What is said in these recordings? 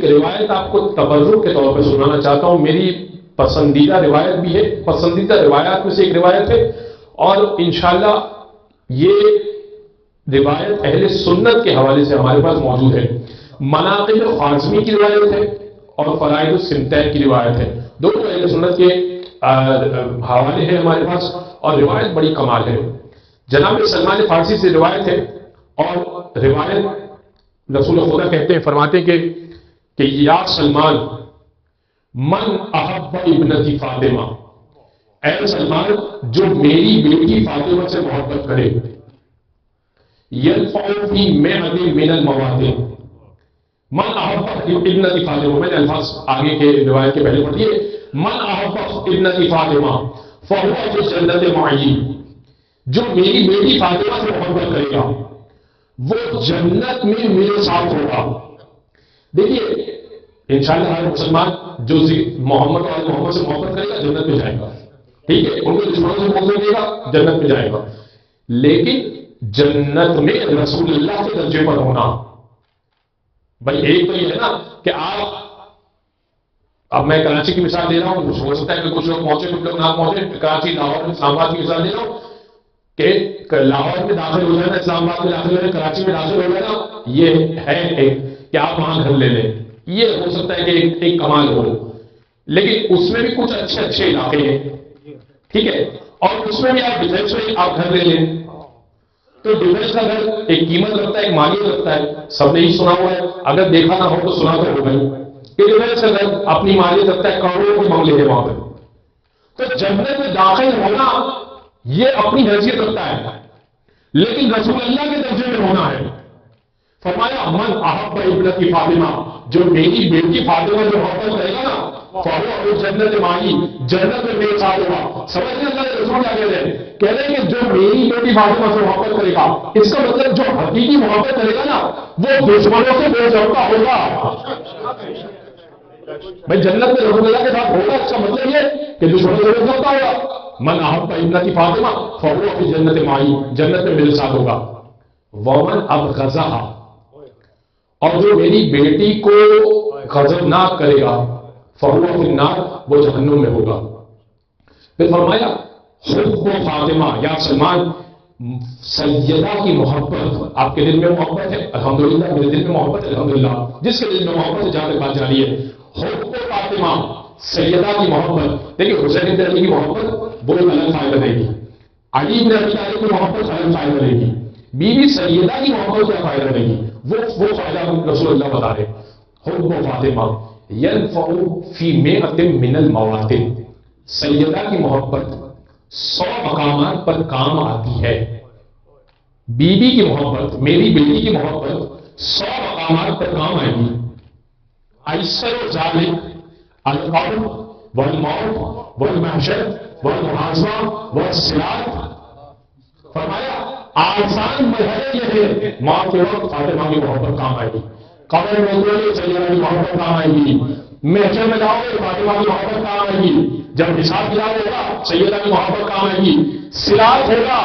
روایت آپ کو تبرک کے طور پہ سنانا چاہتا ہوں. میری پسندیدہ روایت بھی ہے، پسندیدہ روایات میں سے ایک روایت ہے، اور انشاءاللہ یہ روایت اہل سنت کے حوالے سے ہمارے پاس موجود ہے. مناقب خوازمی کی روایت ہے اور فرائض السمتین کی روایت ہے. دونوں اہل سنت کے حوالے ہیں ہمارے پاس، اور روایت بڑی کمال ہے. جناب سلمان فارسی سے روایت ہے، اور روایت رسول خدا کہتے ہیں، فرماتے ہیں کہ یا سلمان من احب ابنتی فاطمہ، اے سلمان جو میری بیٹی فاطمہ سے محبت کرے، یرفع فی مئۃ من المواد، من احب ابنتی فاطمہ، میں نے الفاظ آگے کے روایت کے پہلے پڑھ دیے، من احب ابنتی فاطمہ فہو فی جنت معی، جو میری بیٹی فاطمہ سے محبت کرے گا وہ جنت میں میرے ساتھ ہوگا. دیکھیے انشاءاللہ ہر مسلمان جو محمد اور محمد سے محبت کرے گا جنت میں جائے گا، ٹھیک ہے، ان کے دشمنوں سے محبت کرے گا جنت میں جائے گا. لیکن جنت میں رسول اللہ کے درجے پر ہونا، بھائی ایک تو یہ ہے نا کہ آپ، اب میں کراچی کی مثال دے رہا ہوں، ہو سکتا ہے کہ کچھ لوگ پہنچے کچھ لوگ نہ پہنچے. کراچی، لاہور، اسلام آباد کی مثال دے رہا ہوں کہ لاہور میں داخل ہو جانا، اسلام آباد میں داخل ہو جانا، کراچی میں داخل ہو جانا، یہ ہے ایک کہ آپ وہاں گھر لے لیں، یہ ہو سکتا ہے کہ ایک کمال ہو. لیکن اس میں بھی کچھ اچھے علاقے ہیں، ٹھیک ہے، اور اس میں بھی آپ ڈیفینس میں آپ گھر لے لیں. تو ڈیفینس کا گھر ایک قیمت رکھتا ہے، ایک مالیت رکھتا ہے. سب نے ہی سنا ہوا ہے، اگر دیکھا نہ ہو تو سنا تو ہوگا ہی کہ ڈیفینس کا گھر اپنی مالیت رکھتا ہے، کروڑوں کے معاملے ہیں وہاں پہ. تو جنت میں داخل ہونا یہ اپنی حیثیت رکھتا ہے، لیکن رسول اللہ کے درجے میں ہونا ہے. فرمایا من احب ابنتی فاطمہ، جو میری بیٹی فاطمہ سے محبت کرے گا نا فہو جنت معی، جنت میں میرے ساتھ ہوگا. سمجھ لیں اللہ کے رسول کیا کہہ رہے ہیں کہ جو میری بیٹی فاطمہ سے محبت کرے گا، اس کا مطلب جو حقیقی محبت کرے گا نا وہ دشمنوں سے بے جوتا ہوگا. بھائی جنت میں رسول اللہ کے ساتھ ہوگا، اس کا مطلب یہ کہ دشمنوں سے بے جوتا ہوگا. من احب ابنتی فاطمہ فہو فی جنت معی، جنت میں میرے ساتھ ہوگا. ومن ابغضھا، اور جو میری بیٹی کو غضب نہ کرے گا فہو فی النار، وہ جہنم میں ہوگا. پھر فرمایا حب فاطمہ، یا سلمان سیدہ کی محبت، آپ کے دل میں محبت ہے الحمدللہ، میرے دل میں محبت ہے الحمدللہ، جس کے دل میں محبت ہے جہاں تک بات جاری ہے. حب فاطمہ، سیدہ کی محبت. دیکھیں حسین بن علی کی محبت وہ الگ فائدہ دے گی، علی بن ابی طالب کی محبت الگ فائدہ دے گی، بی بی سیدہ کی محبت کیا فائدہ دے گی، وہ فائدہ رسول اللہ بتا رہے. حب فاطمہ ينفع فی مئۃ من المواطن، سیدہ کی محبت 100 مقامات پر کام آتی ہے. بی بی کی محبت، میری بیٹی کی محبت 100 مقامات پر کام آئے گی. ایسر ذالک القبر والموت والمحشر والمحاسبہ والصراط. فرمایا آسان مرحلے یہ ہے، موت کے وقت فاطمہ کی محبت کام آئے گی، قبر میں اترو سیدہ کی محبت کام آئے گی، محشر میں جاؤ گے فاطمہ کی محبت کام آئے گی، جب حساب کتاب ہوگا سیدہ کی محبت کام آئے گی، صراط ہوگا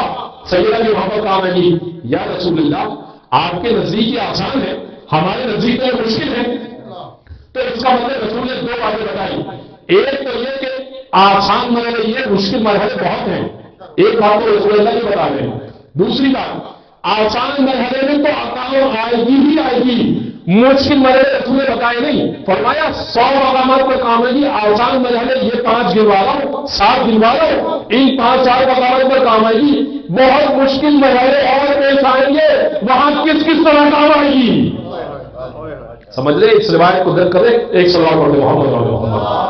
سیدہ کی محبت کام آئے گی. یا رسول اللہ آپ کے نزدیک یہ آسان ہے، ہمارے نزدیک یہ مشکل ہے. تو اس کا مطلب رسول نے 2 باتیں بتائی. ایک تو یہ کہ آسان مرحلے یہ، مشکل مرحلے بہت ہیں، ایک بات تو رسول اللہ کی بتا رہے ہیں. دوسری بات آسان مرحلے میں تو عطا آئے گی ہی آئے گی، مشکل مرحلے رسول نے بتائے نہیں. فرمایا 100 مقامات پر کام آئے گی. آسان مرحلے یہ 5 گنوا لو، 7 گنوا لو، ان 5-4 مقامات پر کام آئے گی. بہت مشکل مرحلے اور پیش آئیں گے، وہاں کس طرح کام آئے گی. سمجھ لیں اس روایت کو درک کریں. ایک سوال پڑھ لیں محمد.